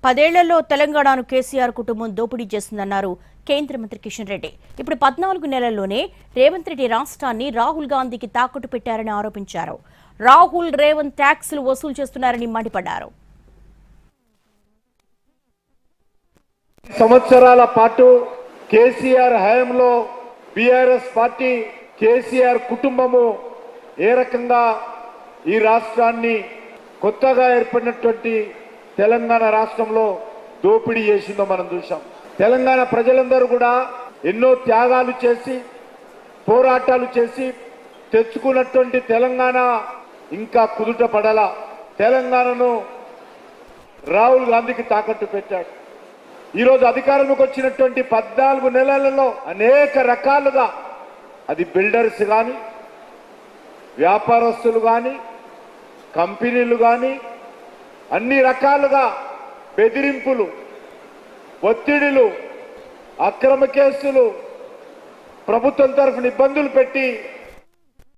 10 ఏళ్లలో తెలంగాణను కేసీఆర్ కుటుంబం దోపిడీ చేసిందన్నారు కేంద్ర మంత్రి కిషన్ రెడ్డి. ఇప్పుడు 14 నెలల్లోనే రేవంత్ రెడ్డి రాష్ట్రాన్ని రాహుల్ గాంధీకి తాకట్టు పెట్టారని ఆరోపించారు. రాహుల్ రేవంత్ ట్యాక్సులు వసూలు చేస్తున్నారని మండిపడ్డారు. సంవత్సరాల పాటు కేసీఆర్ హయాంలో బీఆర్ఎస్ పార్టీ కేసీఆర్ కుటుంబము ఏ రకంగా ఈ రాష్ట్రాన్ని కొత్తగా ఏర్పడినటువంటి తెలంగాణ రాష్ట్రంలో దోపిడీ చేసిందో మనం చూసాం. తెలంగాణ ప్రజలందరూ కూడా ఎన్నో త్యాగాలు చేసి పోరాటాలు చేసి తెచ్చుకున్నటువంటి తెలంగాణ ఇంకా కుదుట పడల. తెలంగాణను రాహుల్ గాంధీకి తాకట్టు పెట్టాడు. ఈరోజు అధికారంలోకి వచ్చినటువంటి 14 నెలలలో అనేక రకాలుగా అది బిల్డర్స్ కానీ, వ్యాపారస్తులు కానీ, కంపెనీలు కానీ అన్ని రకాలుగా బెదిరింపులు, ఒత్తిడిలు, అక్రమ కేసులు, ప్రభుత్వం తరఫున ఇబ్బందులు పెట్టి